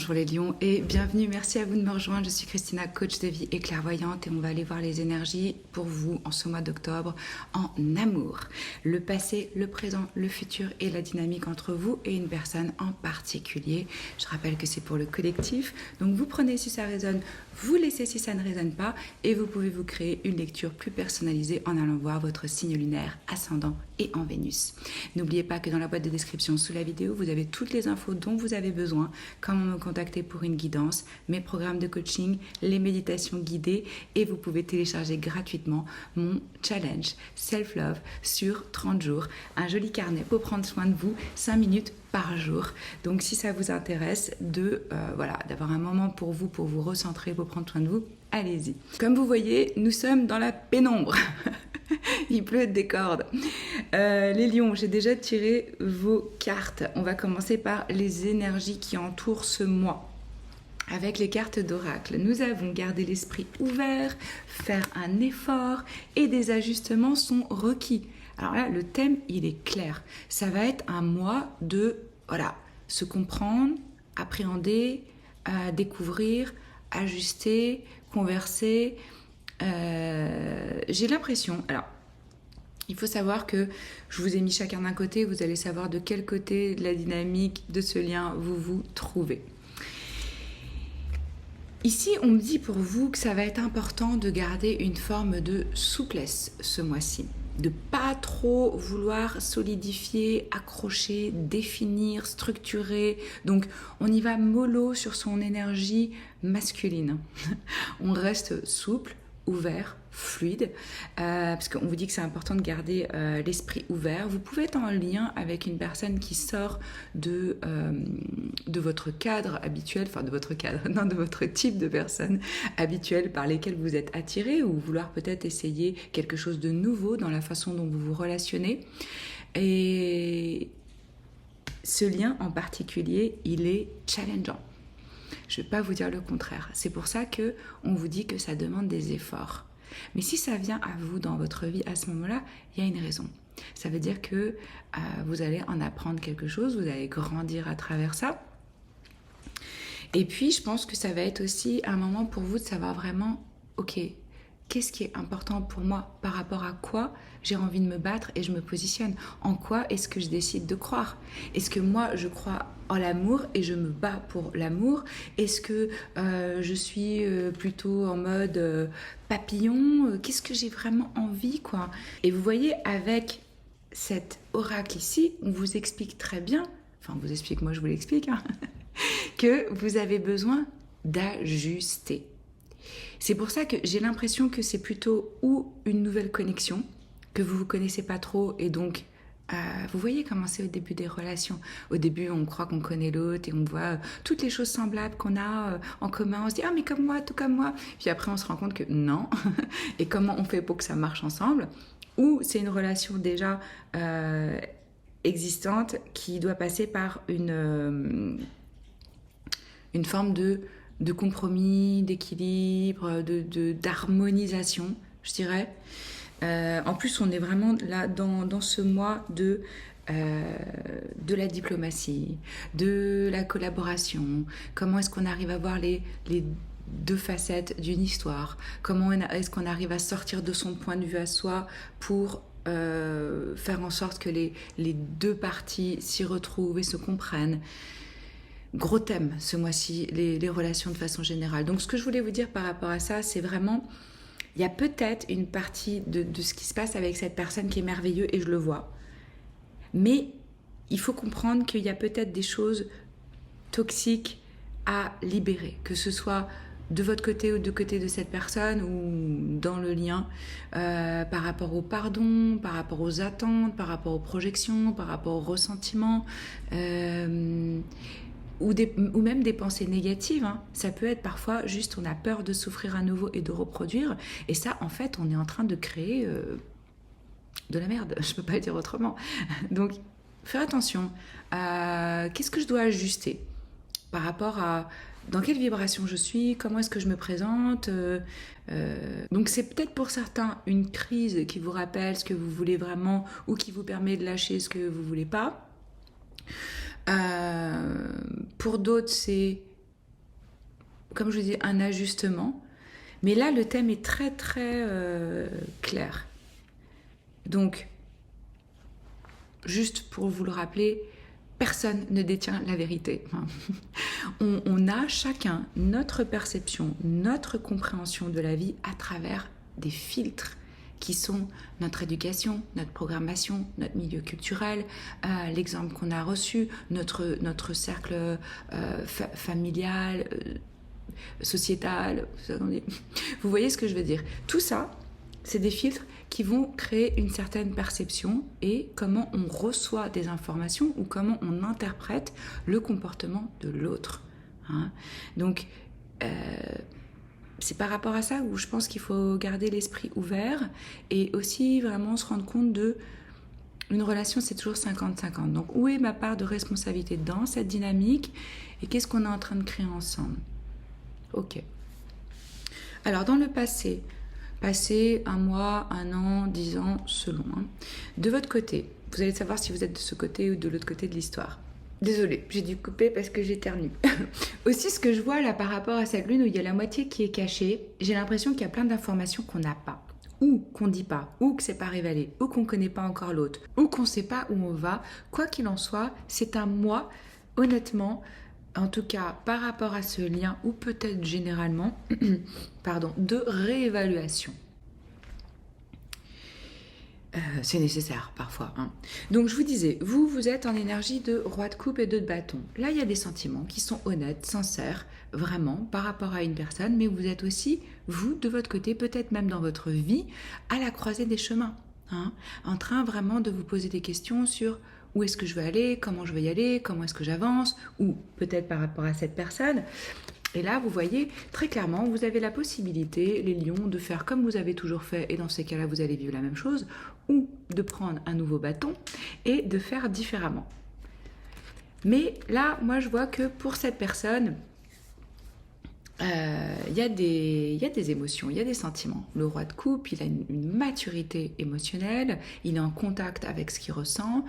Bonjour les lions et bienvenue, merci à vous de me rejoindre. Je suis Christina, coach de vie et clairvoyante, et on va aller voir les énergies pour vous en ce mois d'octobre en amour. Le passé, le présent, le futur et la dynamique entre vous et une personne en particulier. Je rappelle que c'est pour le collectif, donc vous prenez si ça résonne, vous laissez si ça ne résonne pas, et vous pouvez vous créer une lecture plus personnalisée en allant voir votre signe lunaire, ascendant et en Vénus. N'oubliez pas que dans la boîte de description sous la vidéo, vous avez toutes les infos dont vous avez besoin, comment me contacter pour une guidance, mes programmes de coaching, les méditations guidées, et vous pouvez télécharger gratuitement mon challenge Self-Love sur 30 jours, un joli carnet pour prendre soin de vous, 5 minutes par jour. Donc si ça vous intéresse d'avoir un moment pour vous recentrer, pour prendre soin de vous, allez-y. Comme vous voyez, nous sommes dans la pénombre. Il pleut des cordes. Les lions, j'ai déjà tiré vos cartes. On va commencer par les énergies qui entourent ce mois. Avec les cartes d'oracle, nous avons gardé l'esprit ouvert, faire un effort et des ajustements sont requis. Alors là, le thème, il est clair. Ça va être un mois de se comprendre, appréhender, découvrir, ajuster, converser. J'ai l'impression, alors il faut savoir que je vous ai mis chacun d'un côté, vous allez savoir de quel côté de la dynamique de ce lien vous vous trouvez. Ici, on me dit pour vous que ça va être important de garder une forme de souplesse ce mois-ci, de pas trop vouloir solidifier, accrocher, définir, structurer. Donc, on y va mollo sur son énergie masculine. On reste souple, ouvert, fluide, parce qu'on vous dit que c'est important de garder l'esprit ouvert. Vous pouvez être en lien avec une personne qui sort de votre cadre habituel, enfin de votre cadre, non, de votre type de personne habituelle par lesquelles vous êtes attiré, ou vouloir peut-être essayer quelque chose de nouveau dans la façon dont vous vous relationnez. Et ce lien en particulier, il est challengeant. Je ne vais pas vous dire le contraire. C'est pour ça qu'on vous dit que ça demande des efforts. Mais si ça vient à vous dans votre vie à ce moment-là, il y a une raison. Ça veut dire que vous allez en apprendre quelque chose, vous allez grandir à travers ça. Et puis, je pense que ça va être aussi un moment pour vous de savoir vraiment, ok, qu'est-ce qui est important pour moi, par rapport à quoi j'ai envie de me battre et je me positionne. En quoi est-ce que je décide de croire? Est-ce que moi, je crois en l'amour et je me bats pour l'amour? Est-ce que je suis plutôt en mode papillon? Qu'est-ce que j'ai vraiment envie, quoi? Et vous voyez, avec cet oracle ici, on vous explique très bien, enfin, on vous explique, moi je vous l'explique, hein, que vous avez besoin d'ajuster. C'est pour ça que j'ai l'impression que c'est plutôt ou une nouvelle connexion, que vous ne vous connaissez pas trop, et donc vous voyez comment c'est au début des relations. Au début, on croit qu'on connaît l'autre et on voit toutes les choses semblables qu'on a en commun. On se dit « Ah, mais comme moi, tout comme moi ». Puis après, on se rend compte que non. Et comment on fait pour que ça marche ensemble? Ou c'est une relation déjà existante qui doit passer par une forme de compromis, d'équilibre, d'harmonisation, je dirais. En plus, on est vraiment là dans ce mois de la diplomatie, de la collaboration. Comment est-ce qu'on arrive à voir les deux facettes d'une histoire? Comment est-ce qu'on arrive à sortir de son point de vue à soi pour faire en sorte que les deux parties s'y retrouvent et se comprennent? Gros thème ce mois-ci, les relations de façon générale. Donc ce que je voulais vous dire par rapport à ça, c'est vraiment, il y a peut-être une partie de ce qui se passe avec cette personne qui est merveilleux, et je le vois. Mais il faut comprendre qu'il y a peut-être des choses toxiques à libérer, que ce soit de votre côté ou de côté de cette personne, ou dans le lien, par rapport au pardon, par rapport aux attentes, par rapport aux projections, par rapport aux ressentiments, ou même des pensées négatives, hein. Ça peut être parfois juste on a peur de souffrir à nouveau et de reproduire, et ça en fait on est en train de créer de la merde, je peux pas le dire autrement. Donc faire attention, qu'est-ce que je dois ajuster par rapport à dans quelle vibration je suis, comment est-ce que je me présente. Donc c'est peut-être pour certains une crise qui vous rappelle ce que vous voulez vraiment, ou qui vous permet de lâcher ce que vous voulez pas. Pour d'autres, c'est comme je vous dis, un ajustement. Mais là, le thème est très, très clair. Donc, juste pour vous le rappeler, personne ne détient la vérité. On a chacun notre perception, notre compréhension de la vie à travers des filtres qui sont notre éducation, notre programmation, notre milieu culturel, l'exemple qu'on a reçu, notre cercle familial, sociétal. Vous voyez ce que je veux dire? Tout ça, c'est des filtres qui vont créer une certaine perception et comment on reçoit des informations ou comment on interprète le comportement de l'autre. Hein. Donc, c'est par rapport à ça où je pense qu'il faut garder l'esprit ouvert et aussi vraiment se rendre compte de une relation, c'est toujours 50-50. Donc, où est ma part de responsabilité dans cette dynamique et qu'est-ce qu'on est en train de créer ensemble? Ok. Alors, dans le passé, un mois, 1 an, 10 ans, selon. Hein. De votre côté, vous allez savoir si vous êtes de ce côté ou de l'autre côté de l'histoire. Désolée, j'ai dû couper parce que j'éternue. Aussi, ce que je vois là par rapport à cette lune où il y a la moitié qui est cachée, j'ai l'impression qu'il y a plein d'informations qu'on n'a pas, ou qu'on ne dit pas, ou que c'est pas révélé, ou qu'on ne connaît pas encore l'autre, ou qu'on ne sait pas où on va. Quoi qu'il en soit, c'est un mois, honnêtement, en tout cas par rapport à ce lien, ou peut-être généralement, de réévaluation. C'est nécessaire parfois. Hein. Donc je vous disais, vous êtes en énergie de roi de coupe et de bâton. Là, il y a des sentiments qui sont honnêtes, sincères, vraiment, par rapport à une personne, mais vous êtes aussi, vous, de votre côté, peut-être même dans votre vie, à la croisée des chemins. Hein, en train vraiment de vous poser des questions sur où est-ce que je veux aller, comment je vais y aller, comment est-ce que j'avance, ou peut-être par rapport à cette personne. Et là, vous voyez, très clairement, vous avez la possibilité, les lions, de faire comme vous avez toujours fait, et dans ces cas-là, vous allez vivre la même chose, ou de prendre un nouveau bâton et de faire différemment. Mais là, moi, je vois que pour cette personne, il y a des émotions, il y a des sentiments. Le roi de coupe, il a une maturité émotionnelle, il est en contact avec ce qu'il ressent,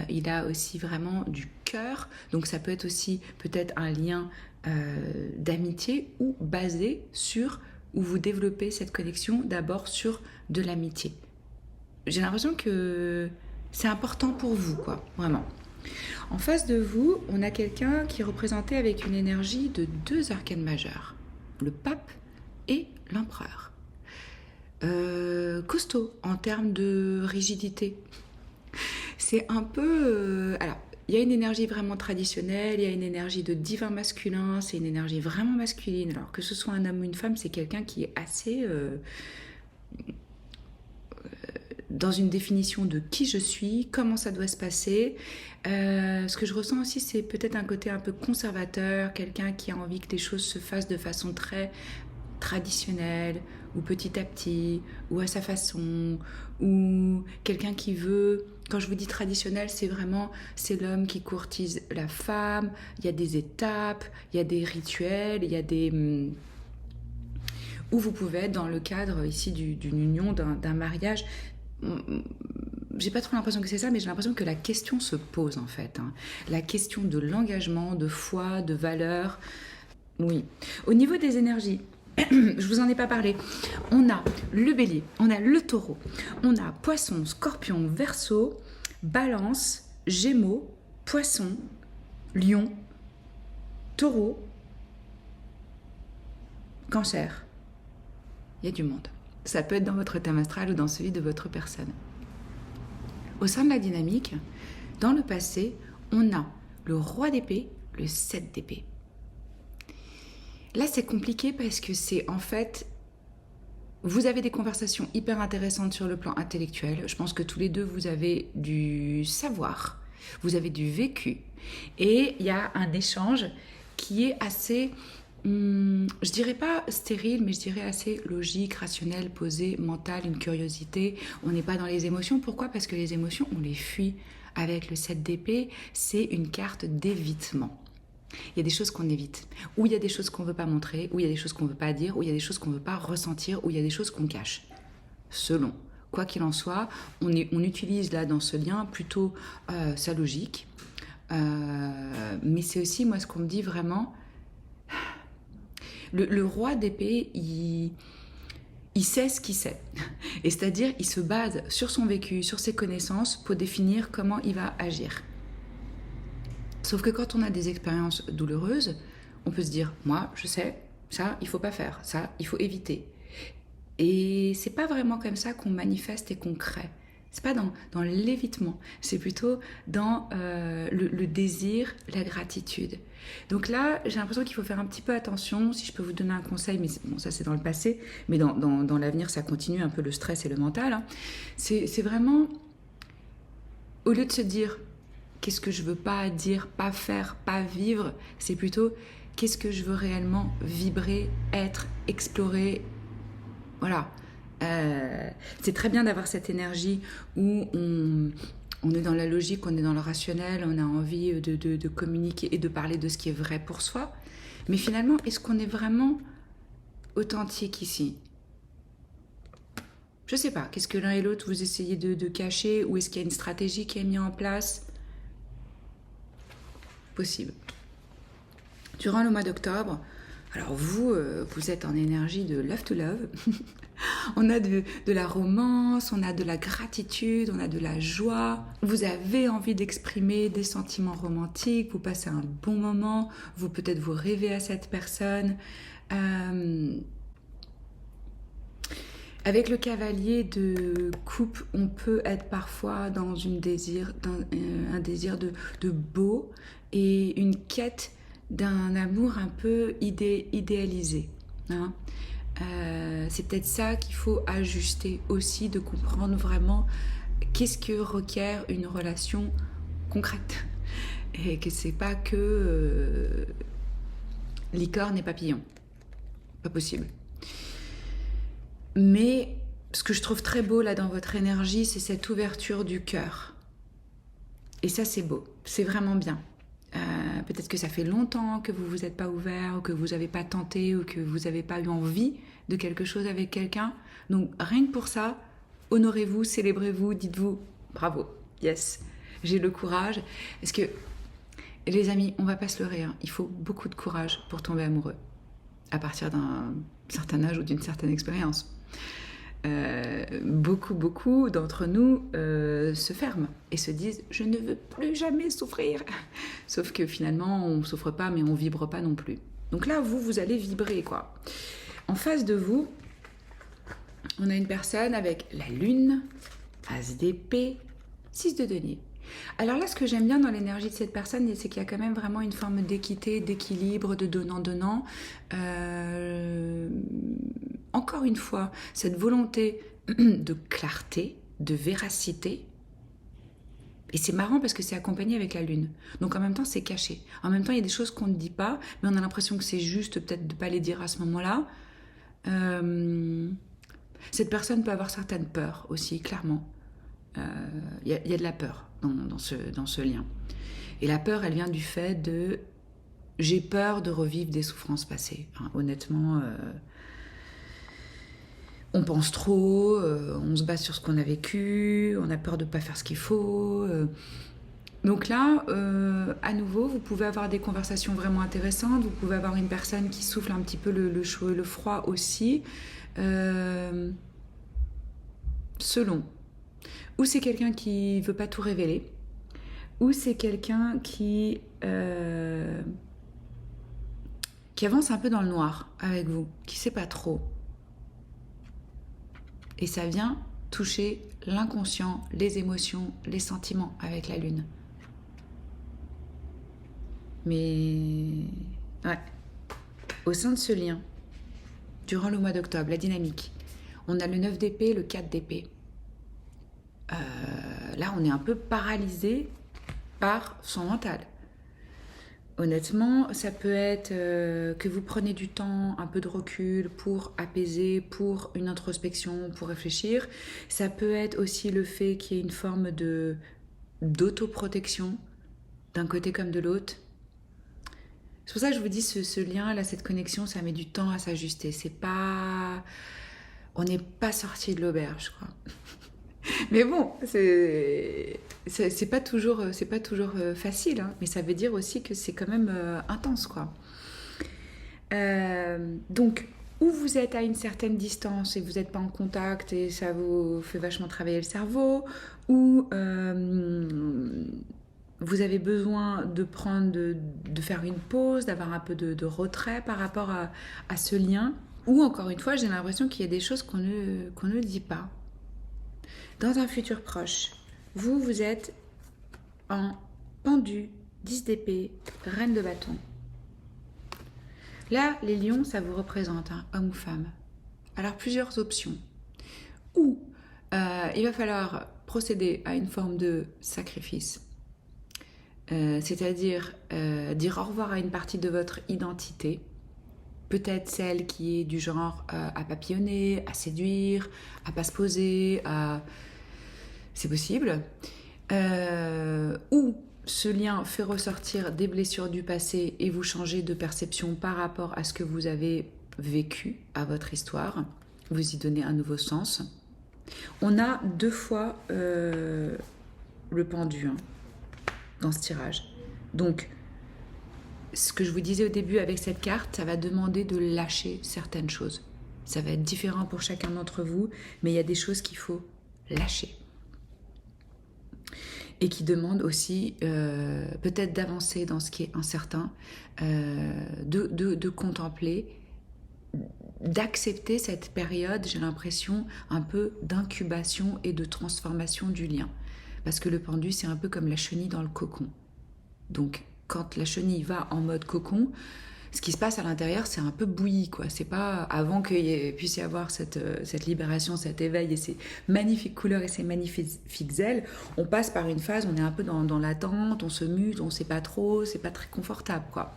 il a aussi vraiment du cœur, donc ça peut être aussi peut-être un lien d'amitié ou basé sur, où vous développez cette connexion d'abord sur de l'amitié. J'ai l'impression que c'est important pour vous, quoi, vraiment. En face de vous, on a quelqu'un qui est représenté avec une énergie de 2 arcanes majeurs, le pape et l'empereur. Costaud en termes de rigidité. C'est un peu... alors, il y a une énergie vraiment traditionnelle, il y a une énergie de divin masculin, c'est une énergie vraiment masculine. Alors que ce soit un homme ou une femme, c'est quelqu'un qui est assez... dans une définition de qui je suis, comment ça doit se passer. Ce que je ressens aussi, c'est peut-être un côté un peu conservateur, quelqu'un qui a envie que les choses se fassent de façon très traditionnelle, ou petit à petit, ou à sa façon, ou quelqu'un qui veut... Quand je vous dis traditionnel, c'est l'homme qui courtise la femme, il y a des étapes, il y a des rituels, il y a des... où vous pouvez être dans le cadre ici d'une union, d'un mariage. J'ai pas trop l'impression que c'est ça, mais j'ai l'impression que la question se pose en fait. Hein. La question de l'engagement, de foi, de valeur. Oui. Au niveau des énergies, je vous en ai pas parlé. On a le bélier, on a le taureau, on a poisson, scorpion, verseau, balance, gémeaux, poisson, lion, taureau, cancer. Il y a du monde. Ça peut être dans votre thème astral ou dans celui de votre personne. Au sein de la dynamique, dans le passé, on a le roi d'épée, le 7 d'épée. Là, c'est compliqué parce que c'est en fait... Vous avez des conversations hyper intéressantes sur le plan intellectuel. Je pense que tous les deux, vous avez du savoir, vous avez du vécu. Et il y a un échange qui est assez... je dirais pas stérile, mais je dirais assez logique, rationnel, posé, mental, une curiosité. On n'est pas dans les émotions. Pourquoi? Parce que les émotions, on les fuit. Avec le 7 d'épée, c'est une carte d'évitement. Il y a des choses qu'on évite, ou il y a des choses qu'on ne veut pas montrer, ou il y a des choses qu'on ne veut pas dire, ou il y a des choses qu'on ne veut pas ressentir, ou il y a des choses qu'on cache. Selon. Quoi qu'il en soit, on utilise là dans ce lien plutôt sa logique. Mais c'est aussi, moi, ce qu'on me dit vraiment... Le roi d'épée, il sait ce qu'il sait. Et c'est-à-dire, il se base sur son vécu, sur ses connaissances pour définir comment il va agir. Sauf que quand on a des expériences douloureuses, on peut se dire, moi, je sais, ça, il faut pas faire, ça, il faut éviter. Et c'est pas vraiment comme ça qu'on manifeste et qu'on crée. C'est pas dans l'évitement, c'est plutôt dans le désir, la gratitude. Donc là, j'ai l'impression qu'il faut faire un petit peu attention. Si je peux vous donner un conseil, mais bon, ça c'est dans le passé, mais dans l'avenir, ça continue un peu le stress et le mental. Hein. C'est vraiment, au lieu de se dire qu'est-ce que je veux pas dire, pas faire, pas vivre, c'est plutôt qu'est-ce que je veux réellement vibrer, être, explorer. Voilà. C'est très bien d'avoir cette énergie où on est dans la logique, on est dans le rationnel, on a envie de communiquer et de parler de ce qui est vrai pour soi. Mais finalement, est-ce qu'on est vraiment authentique ici? Je sais pas. Qu'est-ce que l'un et l'autre vous essayez de cacher, ou est-ce qu'il y a une stratégie qui est mise en place? Possible. Durant le mois d'octobre, alors vous êtes en énergie de love to love. On a de la romance, on a de la gratitude, on a de la joie. Vous avez envie d'exprimer des sentiments romantiques, vous passez un bon moment, peut-être vous rêvez à cette personne. Avec le cavalier de coupe, on peut être parfois dans un désir de beau et une quête d'un amour un peu idéalisé. Hein. C'est peut-être ça qu'il faut ajuster aussi, de comprendre vraiment qu'est-ce que requiert une relation concrète et que c'est pas que licorne et papillon, pas possible. Mais ce que je trouve très beau là dans votre énergie, c'est cette ouverture du cœur, et ça c'est beau, c'est vraiment bien. Peut-être que ça fait longtemps que vous vous êtes pas ouvert, ou que vous n'avez pas tenté, ou que vous n'avez pas eu envie de quelque chose avec quelqu'un. Donc rien que pour ça, honorez-vous, célébrez-vous, dites-vous bravo, yes, j'ai le courage. Parce que les amis, on va pas se leurrer, hein, il faut beaucoup de courage pour tomber amoureux, à partir d'un certain âge ou d'une certaine expérience. Beaucoup d'entre nous se ferment et se disent « je ne veux plus jamais souffrir ». Sauf que finalement, on ne souffre pas, mais on ne vibre pas non plus. Donc là, vous allez vibrer, quoi. En face de vous, on a une personne avec la lune, as d'épée, 6 de denier. Alors là, ce que j'aime bien dans l'énergie de cette personne, c'est qu'il y a quand même vraiment une forme d'équité, d'équilibre, de donnant-donnant. Encore une fois, cette volonté de clarté, de véracité. Et c'est marrant parce que c'est accompagné avec la lune. Donc en même temps, c'est caché. En même temps, il y a des choses qu'on ne dit pas, mais on a l'impression que c'est juste peut-être de ne pas les dire à ce moment-là. Cette personne peut avoir certaines peurs aussi, clairement. Il y a de la peur dans ce lien. Et la peur, elle vient du fait de « j'ai peur de revivre des souffrances passées ». Hein, honnêtement, on pense trop, on se base sur ce qu'on a vécu, on a peur de ne pas faire ce qu'il faut. Donc là, à nouveau, vous pouvez avoir des conversations vraiment intéressantes, vous pouvez avoir une personne qui souffle un petit peu le chaud et le froid aussi, selon. Ou c'est quelqu'un qui ne veut pas tout révéler, ou c'est quelqu'un qui avance un peu dans le noir avec vous, qui ne sait pas trop. Et ça vient toucher l'inconscient, les émotions, les sentiments avec la lune. Mais ouais, au sein de ce lien, durant le mois d'octobre, la dynamique, on a le 9 d'épée, le 4 d'épée. Là, on est un peu paralysé par son mental. Honnêtement, ça peut être que vous prenez du temps, un peu de recul pour apaiser, pour une introspection, pour réfléchir. Ça peut être aussi le fait qu'il y ait une forme d'autoprotection d'un côté comme de l'autre. C'est pour ça que je vous dis, ce lien, là, cette connexion, ça met du temps à s'ajuster. C'est pas... On n'est pas sorti de l'auberge, quoi. Mais bon, c'est pas toujours facile, hein, mais ça veut dire aussi que c'est quand même intense, quoi. Donc, ou vous êtes à une certaine distance et vous n'êtes pas en contact et ça vous fait vachement travailler le cerveau, ou vous avez besoin de faire une pause, d'avoir un peu de retrait par rapport à ce lien, ou encore une fois, j'ai l'impression qu'il y a des choses qu'on ne dit pas. Dans un futur proche, vous êtes en pendu, 10 d'épée, reine de bâton. Là, les lions, ça vous représente, hein, homme ou femme. Alors, plusieurs options. Ou il va falloir procéder à une forme de sacrifice. C'est-à-dire dire au revoir à une partie de votre identité. Peut-être celle qui est du genre à papillonner, à séduire, à pas se poser, c'est possible. Ou ce lien fait ressortir des blessures du passé et vous changez de perception par rapport à ce que vous avez vécu, à votre histoire. Vous y donnez un nouveau sens. On a 2 fois le pendu dans ce tirage. Donc, ce que je vous disais au début avec cette carte, ça va demander de lâcher certaines choses. Ça va être différent pour chacun d'entre vous, mais il y a des choses qu'il faut lâcher. Et qui demandent aussi peut-être d'avancer dans ce qui est incertain, de contempler, d'accepter cette période, j'ai l'impression, un peu d'incubation et de transformation du lien. Parce que le pendu, c'est un peu comme la chenille dans le cocon. Donc, quand la chenille va en mode cocon, ce qui se passe à l'intérieur, c'est un peu bouilli, quoi. C'est pas avant qu'il puisse y avoir cette libération, cet éveil et ces magnifiques couleurs et ces magnifiques ailes. On passe par une phase, on est un peu dans l'attente, on se mute, on sait pas trop, c'est pas très confortable, quoi.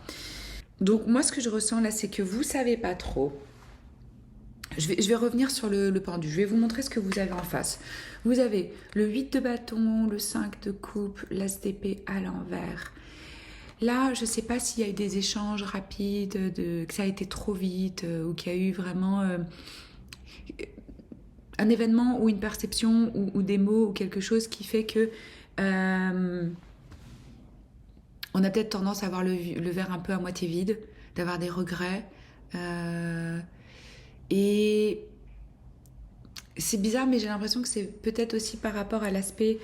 Donc moi, ce que je ressens là, c'est que vous savez pas trop. Je vais revenir sur le pendu. Je vais vous montrer ce que vous avez en face. Vous avez le 8 de bâton, le 5 de coupe, l'as d'épée à l'envers. Là, je ne sais pas s'il y a eu des échanges rapides, que ça a été trop vite, ou qu'il y a eu vraiment un événement ou une perception ou des mots ou quelque chose qui fait que on a peut-être tendance à voir le verre un peu à moitié vide, d'avoir des regrets. Et c'est bizarre, mais j'ai l'impression que c'est peut-être aussi par rapport à l'aspect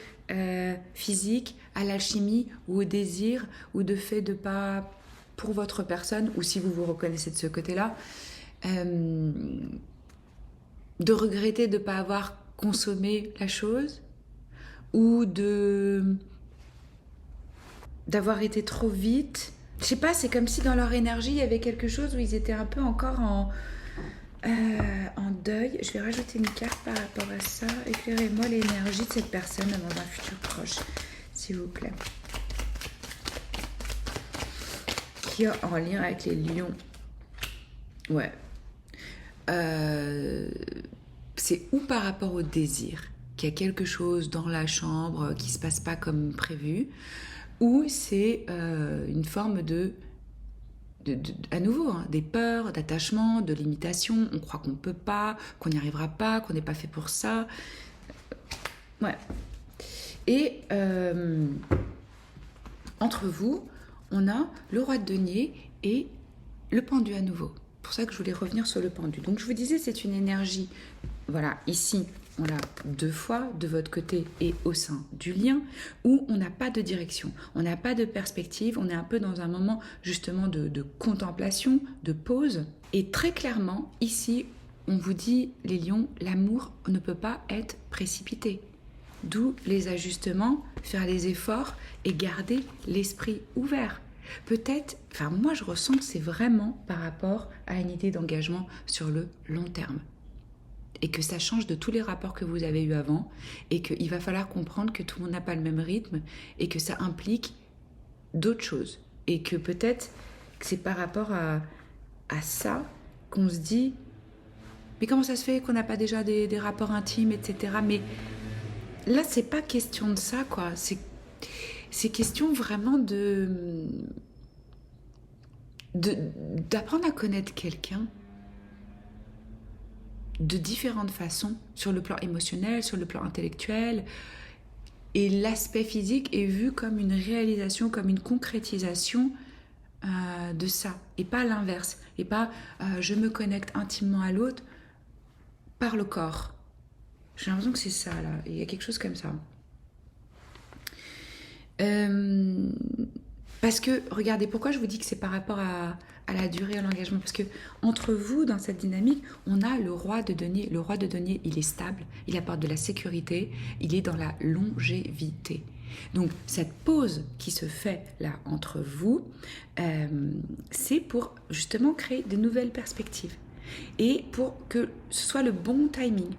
physique, à l'alchimie ou au désir, ou de fait de pas, pour votre personne, ou si vous vous reconnaissez de ce côté-là, de regretter de ne pas avoir consommé la chose, ou d'avoir été trop vite. Je sais pas, c'est comme si dans leur énergie, il y avait quelque chose où ils étaient un peu encore en deuil. Je vais rajouter une carte par rapport à ça. Éclairez-moi l'énergie de cette personne dans un futur proche, s'il vous plaît. Qui a en lien avec les lions. Ouais. C'est ou par rapport au désir, qu'il y a quelque chose dans la chambre qui ne se passe pas comme prévu, ou c'est une forme à nouveau, hein, des peurs, d'attachement, de limitation. On croit qu'on ne peut pas, qu'on n'y arrivera pas, qu'on n'est pas fait pour ça. Ouais. Et entre vous, on a le roi de denier et le pendu à nouveau. C'est pour ça que je voulais revenir sur le pendu. Donc je vous disais, c'est une énergie, voilà, ici, on l'a 2 fois de votre côté et au sein du lien, où on n'a pas de direction, on n'a pas de perspective, on est un peu dans un moment justement de contemplation, de pause. Et très clairement, ici, on vous dit, les lions, l'amour ne peut pas être précipité. D'où les ajustements, faire les efforts et garder l'esprit ouvert. Peut-être, enfin moi je ressens que c'est vraiment par rapport à une idée d'engagement sur le long terme. Et que ça change de tous les rapports que vous avez eus avant, et qu'il va falloir comprendre que tout le monde n'a pas le même rythme, et que ça implique d'autres choses. Et que peut-être que c'est par rapport à ça qu'on se dit, mais comment ça se fait qu'on n'a pas déjà des rapports intimes, etc. Mais là, c'est pas question de ça, quoi. C'est question vraiment d'apprendre à connaître quelqu'un de différentes façons, sur le plan émotionnel, sur le plan intellectuel. Et l'aspect physique est vu comme une réalisation, comme une concrétisation de ça et pas l'inverse. Et pas je me connecte intimement à l'autre par le corps. J'ai l'impression que c'est ça là. Il y a quelque chose comme ça. Parce que, regardez, pourquoi je vous dis que c'est par rapport à la durée, à l'engagement? Parce que entre vous, dans cette dynamique, on a le roi de denier. Le roi de denier, il est stable, il apporte de la sécurité, il est dans la longévité. Donc, cette pause qui se fait là entre vous, c'est pour justement créer de nouvelles perspectives et pour que ce soit le bon timing.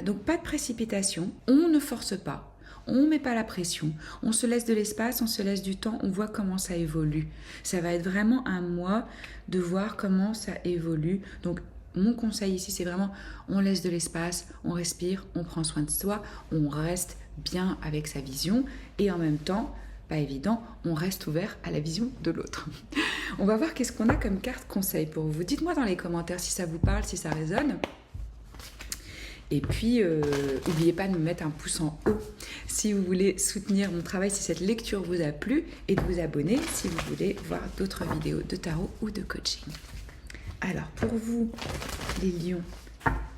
Donc, pas de précipitation, on ne force pas. On ne met pas la pression, on se laisse de l'espace, on se laisse du temps, on voit comment ça évolue. Ça va être vraiment un mois de voir comment ça évolue. Donc, mon conseil ici, c'est vraiment, on laisse de l'espace, on respire, on prend soin de soi, on reste bien avec sa vision et en même temps, pas évident, on reste ouvert à la vision de l'autre. On va voir qu'est-ce qu'on a comme carte conseil pour vous. Dites-moi dans les commentaires si ça vous parle, si ça résonne. Et puis, n'oubliez pas de me mettre un pouce en haut si vous voulez soutenir mon travail, si cette lecture vous a plu, et de vous abonner si vous voulez voir d'autres vidéos de tarot ou de coaching. Alors, pour vous, les lions,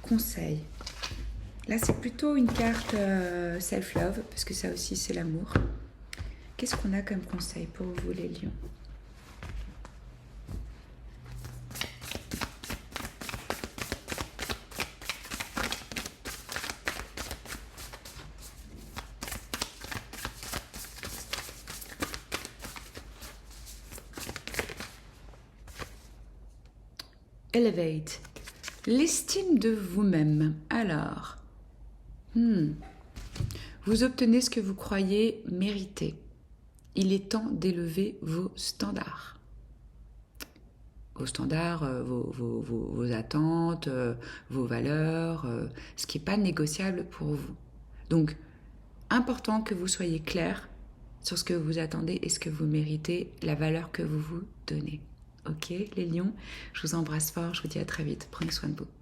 conseils. Là, c'est plutôt une carte self-love, parce que ça aussi, c'est l'amour. Qu'est-ce qu'on a comme conseil pour vous, les lions ? Elevate, l'estime de vous-même. Alors, vous obtenez ce que vous croyez mériter. Il est temps d'élever vos standards. Vos standards, vos attentes, vos valeurs, ce qui n'est pas négociable pour vous. Donc, important que vous soyez clair sur ce que vous attendez et ce que vous méritez, la valeur que vous vous donnez. Ok, les lions, je vous embrasse fort, je vous dis à très vite. Prenez soin de vous.